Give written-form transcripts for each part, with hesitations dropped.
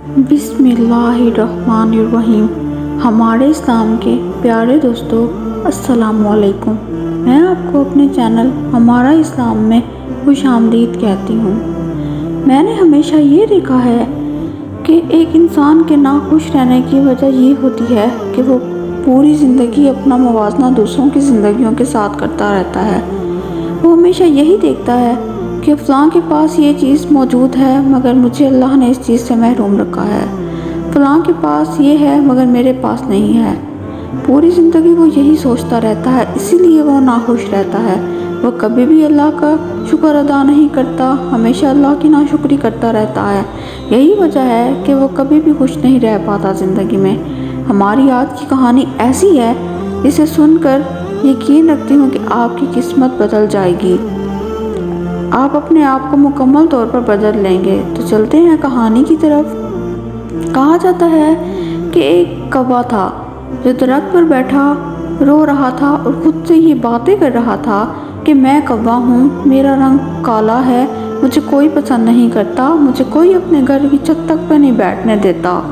बिस्मिल्लाहिर्रहमानिर्रहीम। हमारे इस्लाम के प्यारे दोस्तों, अस्सलामु अलैकुम। मैं आपको अपने चैनल हमारा इस्लाम में खुशामदीद कहती हूँ। मैंने हमेशा ये देखा है कि एक इंसान के नाखुश रहने की वजह ये होती है कि वो पूरी ज़िंदगी अपना मुवाज़ना दूसरों की ज़िंदगियों के साथ करता रहता है। वो हमेशा यही देखता है कि फ़लाँ के पास ये चीज़ मौजूद है मगर मुझे अल्लाह ने इस चीज़ से महरूम रखा है, फ़लाँ के पास ये है मगर मेरे पास नहीं है। पूरी ज़िंदगी वो यही सोचता रहता है, इसीलिए वो नाखुश रहता है। वो कभी भी अल्लाह का शुक्र अदा नहीं करता, हमेशा अल्लाह की नाशुक्री करता रहता है। यही वजह है कि वो कभी भी खुश नहीं रह पाता ज़िंदगी में। हमारी आज की कहानी ऐसी है जिसे सुनकर यकीन रखती हूँ कि आपकी किस्मत बदल जाएगी, आप अपने आप को मुकम्मल तौर पर बदल लेंगे। तो चलते हैं कहानी की तरफ। कहा जाता है कि एक कौवा था जो दरख्त पर बैठा रो रहा था और खुद से ये बातें कर रहा था कि मैं कौवा हूँ, मेरा रंग काला है, मुझे कोई पसंद नहीं करता, मुझे कोई अपने घर की छत तक पर नहीं बैठने देता।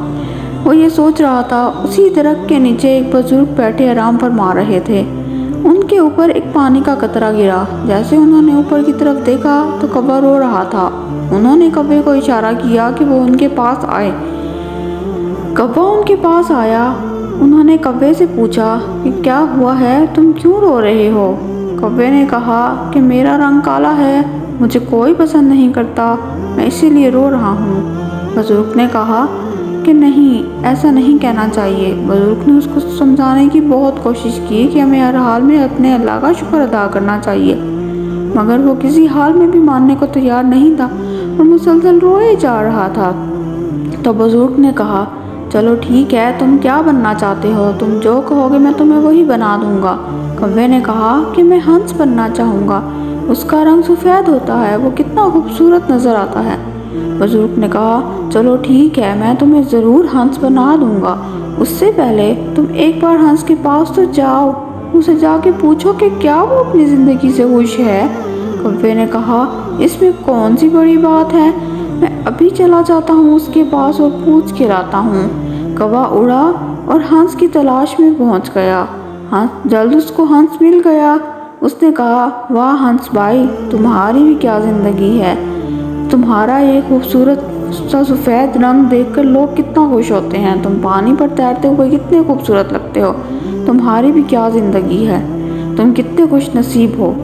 वो ये सोच रहा था। उसी दरख्त के नीचे एक बुजुर्ग बैठे आराम फरमा रहे थे। उनके ऊपर एक पानी का कतरा गिरा। जैसे उन्होंने ऊपर की तरफ देखा तो कौवा रो रहा था। उन्होंने कौवे को इशारा किया कि वो उनके पास आए। कौवा उनके पास आया। उन्होंने कौवे से पूछा कि क्या हुआ है, तुम क्यों रो रहे हो? कौवे ने कहा कि मेरा रंग काला है, मुझे कोई पसंद नहीं करता, मैं इसीलिए रो रहा हूँ। बुजुर्ग ने कहा कि नहीं, ऐसा नहीं कहना चाहिए। बुजुर्ग ने उसको समझाने की बहुत कोशिश की कि हमें हर हाल में अपने अल्लाह का शुक्र अदा करना चाहिए, मगर वो किसी हाल में भी मानने को तैयार नहीं था और मुसलसल रोए जा रहा था। तो बुजुर्ग ने कहा, चलो ठीक है, तुम क्या बनना चाहते हो? तुम जो कहोगे मैं तुम्हें वही बना दूंगा। कौवे ने कहा कि मैं हंस बनना चाहूँगा, उसका रंग सफ़ेद होता है, वो कितना खूबसूरत नज़र आता है। बुजुर्ग ने कहा, चलो ठीक है, मैं तुम्हें ज़रूर हंस बना दूंगा। उससे पहले तुम एक बार हंस के पास तो जाओ, उसे जाके पूछो कि क्या वो अपनी ज़िंदगी से खुश है। कौवे ने कहा, इसमें कौन सी बड़ी बात है, मैं अभी चला जाता हूँ उसके पास और पूछ के लाता हूँ। कौवा उड़ा और हंस की तलाश में पहुँच गया। जल्द उसको हंस मिल गया। उसने कहा, वाह हंस भाई, तुम्हारी भी क्या ज़िंदगी है, तुम्हारा ये खूबसूरत सा सफ़ेद रंग देखकर लोग कितना खुश होते हैं, तुम पानी पर तैरते हुए कितने खूबसूरत लगते हो, तुम्हारी भी क्या ज़िंदगी है, तुम कितने खुश नसीब हो।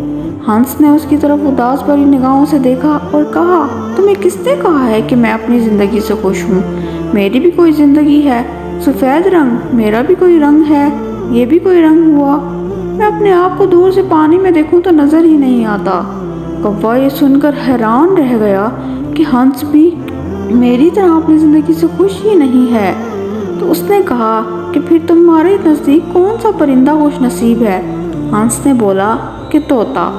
हंस ने उसकी तरफ उदास भरी निगाहों से देखा और कहा, तुम्हें किसने कहा है कि मैं अपनी ज़िंदगी से खुश हूँ? मेरी भी कोई ज़िंदगी है, सफ़ेद रंग, मेरा भी कोई रंग है, ये भी कोई रंग हुआ। मैं अपने आप को दूर से पानी में देखूँ तो नज़र ही नहीं आता। कौवा ये सुनकर हैरान रह गया कि हंस भी मेरी तरह अपनी ज़िंदगी से खुश ही नहीं है। तो उसने कहा कि फिर तुम्हारे नज़दीक कौन सा परिंदा खुश नसीब है? हंस ने बोला कि तोता।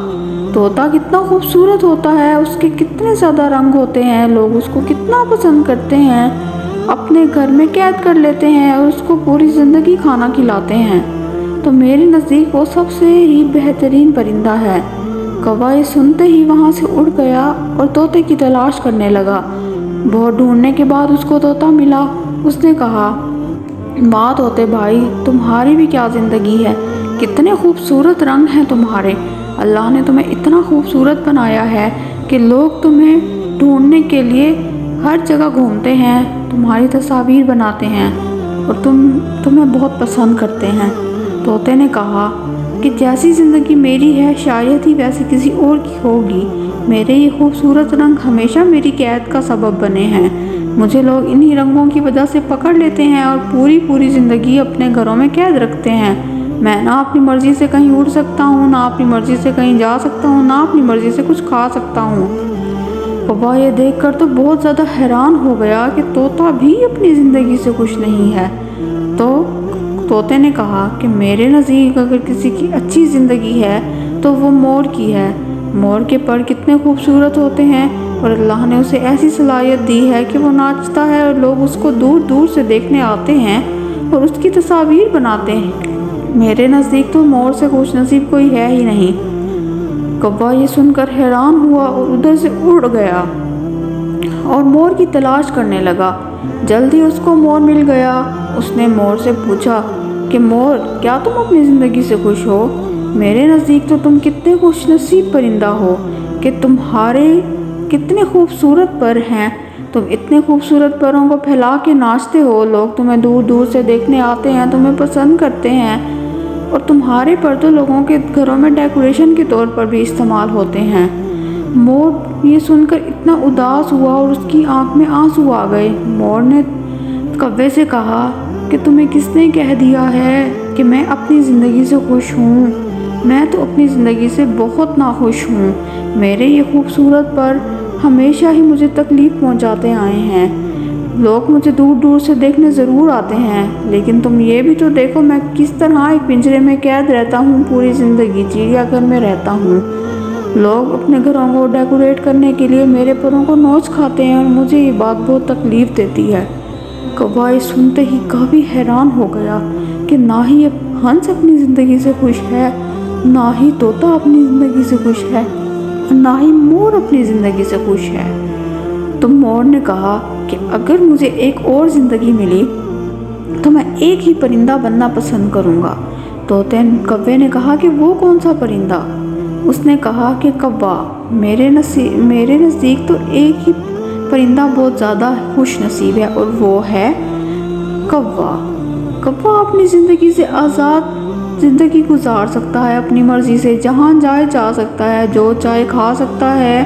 तोता कितना खूबसूरत होता है, उसके कितने ज़्यादा रंग होते हैं, लोग उसको कितना पसंद करते हैं, अपने घर में कैद कर लेते हैं और उसको पूरी ज़िंदगी खाना खिलाते हैं। तो मेरे नज़दीक वो सबसे ही बेहतरीन परिंदा है। कौवा ये सुनते ही वहाँ से उड़ गया और तोते की तलाश करने लगा। बहुत ढूंढने के बाद उसको तोता मिला। उसने कहा, वाह तोते भाई, तुम्हारी भी क्या ज़िंदगी है, कितने खूबसूरत रंग हैं तुम्हारे, अल्लाह ने तुम्हें इतना खूबसूरत बनाया है कि लोग तुम्हें ढूंढने के लिए हर जगह घूमते हैं, तुम्हारी तस्वीर बनाते हैं और तुम्हें बहुत पसंद करते हैं। तोते ने कहा कि जैसी ज़िंदगी मेरी है शायद ही वैसी किसी और की होगी। मेरे ये खूबसूरत रंग हमेशा मेरी कैद का सबब बने हैं। मुझे लोग इन्हीं रंगों की वजह से पकड़ लेते हैं और पूरी ज़िंदगी अपने घरों में कैद रखते हैं। मैं ना अपनी मर्ज़ी से कहीं उड़ सकता हूँ, ना अपनी मर्ज़ी से कहीं जा सकता हूँ, ना अपनी मर्ज़ी से कुछ खा सकता हूँ। कौवा ये देखकर तो बहुत ज़्यादा हैरान हो गया कि तोता भी अपनी ज़िंदगी से खुश नहीं है। तो तोते ने कहा कि मेरे नज़दीक अगर किसी की अच्छी ज़िंदगी है तो वो मोर की है। मोर के पर कितने खूबसूरत होते हैं और अल्लाह ने उसे ऐसी सलाहियत दी है कि वो नाचता है और लोग उसको दूर दूर से देखने आते हैं और उसकी तस्वीर बनाते हैं। मेरे नज़दीक तो मोर से खुश नसीब कोई है ही नहीं। कौवा ये सुनकर हैरान हुआ और उधर से उड़ गया और मोर की तलाश करने लगा। جلدی اس کو مور مل گیا۔ اس نے مور سے پوچھا کہ مور، کیا تم اپنی زندگی سے خوش ہو؟ میرے نزدیک تو تم کتنے خوش نصیب پرندہ ہو کہ تمہارے کتنے خوبصورت پر ہیں۔ تم اتنے خوبصورت پروں کو پھیلا کے ناچتے ہو، لوگ تمہیں دور دور سے دیکھنے آتے ہیں، تمہیں پسند کرتے ہیں، اور تمہارے پر تو لوگوں کے گھروں میں ڈیکوریشن کے طور پر بھی استعمال ہوتے ہیں۔ مور یہ سن کر اتنا اداس ہوا اور اس کی آنکھ میں آنسو آ گئے۔ مور نے کوے سے کہا کہ تمہیں کس نے کہہ دیا ہے کہ میں اپنی زندگی سے خوش ہوں؟ میں تو اپنی زندگی سے بہت ناخوش ہوں۔ میرے یہ خوبصورت پر ہمیشہ ہی مجھے تکلیف پہنچاتے آئے ہیں۔ لوگ مجھے دور دور سے دیکھنے ضرور آتے ہیں، لیکن تم یہ بھی تو دیکھو میں کس طرح ایک پنجرے میں قید رہتا ہوں، پوری زندگی چڑیا گھر میں رہتا ہوں۔ لوگ اپنے گھروں کو ڈیکوریٹ کرنے کے لیے میرے پروں کو نوچ کھاتے ہیں، اور مجھے یہ بات بہت تکلیف دیتی ہے۔ کوا یہ سنتے ہی کافی حیران ہو گیا کہ نہ ہی ہنس اپنی زندگی سے خوش ہے، نہ ہی طوطا اپنی زندگی سے خوش ہے، نہ ہی مور اپنی زندگی سے خوش ہے۔ تو مور نے کہا کہ اگر مجھے ایک اور زندگی ملی تو میں ایک ہی پرندہ بننا پسند کروں گا۔ کوے نے کہا کہ وہ کون سا پرندہ؟ اس نے کہا کہ کوا، میرے نزدیک تو ایک ہی پرندہ بہت زیادہ خوش نصیب ہے، اور وہ ہے کوا۔ کوا اپنی زندگی سے آزاد زندگی گزار سکتا ہے، اپنی مرضی سے جہاں جائے جا سکتا ہے، جو چاہے کھا سکتا ہے،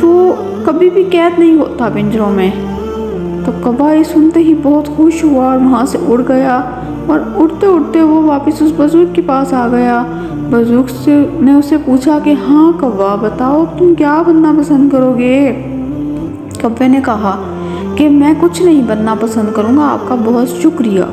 وہ کبھی بھی قید نہیں ہوتا پنجروں میں۔ تو کوا یہ سنتے ہی بہت خوش ہوا اور وہاں سے اڑ گیا، اور اڑتے اڑتے وہ واپس اس بزرگ کے پاس آ گیا۔ بزرگ نے اسے پوچھا کہ ہاں کوا، بتاؤ تم کیا بننا پسند کرو گے؟ کوے نے کہا کہ میں کچھ نہیں بننا پسند کروں گا، آپ کا بہت شکریہ،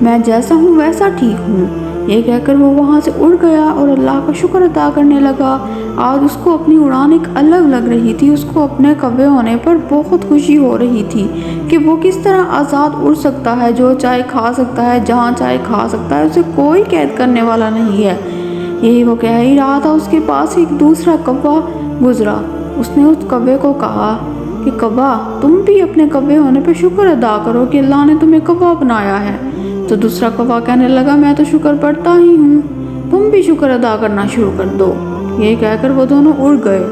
میں جیسا ہوں ویسا ٹھیک ہوں۔ یہ کہہ کر وہ وہاں سے اڑ گیا اور اللہ کا شکر ادا کرنے لگا۔ آج اس کو اپنی اڑان ایک الگ لگ رہی تھی، اس کو اپنے کوے ہونے پر بہت خوشی ہو رہی تھی کہ وہ کس طرح آزاد اڑ سکتا ہے، جو چاہے کھا سکتا ہے، جہاں چاہے کھا سکتا ہے، اسے کوئی قید کرنے والا نہیں ہے۔ یہی وہ کہہ ہی رہا تھا، اس کے پاس ایک دوسرا کوا گزرا۔ اس نے اس کوے کو کہا کہ کوا، تم بھی اپنے کوے ہونے پہ شکر ادا کرو کہ اللہ نے تمہیں کوا بنایا ہے۔ تو دوسرا کوا کہنے لگا میں تو شکر پڑھتا ہی ہوں، تم بھی شکر ادا کرنا شروع کر دو۔ یہ کہہ کر وہ دونوں اڑ گئے۔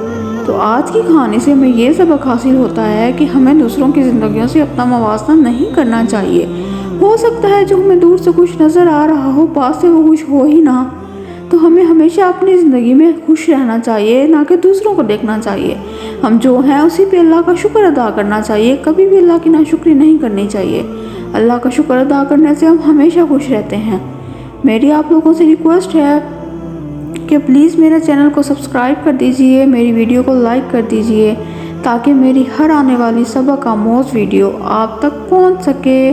تو آج کی کہانی سے ہمیں یہ سبق حاصل ہوتا ہے کہ ہمیں دوسروں کی زندگیوں سے اپنا موازنہ نہیں کرنا چاہیے۔ ہو سکتا ہے جو ہمیں دور سے خوش نظر آ رہا ہو، پاس سے وہ خوش ہو ہی نہ، تو ہمیں ہمیشہ اپنی زندگی میں خوش رہنا چاہیے، نہ کہ دوسروں کو دیکھنا چاہیے۔ ہم جو ہیں اسی پہ اللہ کا شکر ادا کرنا چاہیے، کبھی بھی اللہ کی ناشکری نہیں کرنی چاہیے۔ اللہ کا شکر ادا کرنے سے ہم ہمیشہ خوش رہتے ہیں۔ میری آپ لوگوں سے ریکویسٹ ہے کہ پلیز میرے چینل کو سبسکرائب کر دیجئے، میری ویڈیو کو لائک کر دیجئے، تاکہ میری ہر آنے والی سبق آموز ویڈیو آپ تک پہنچ سکے۔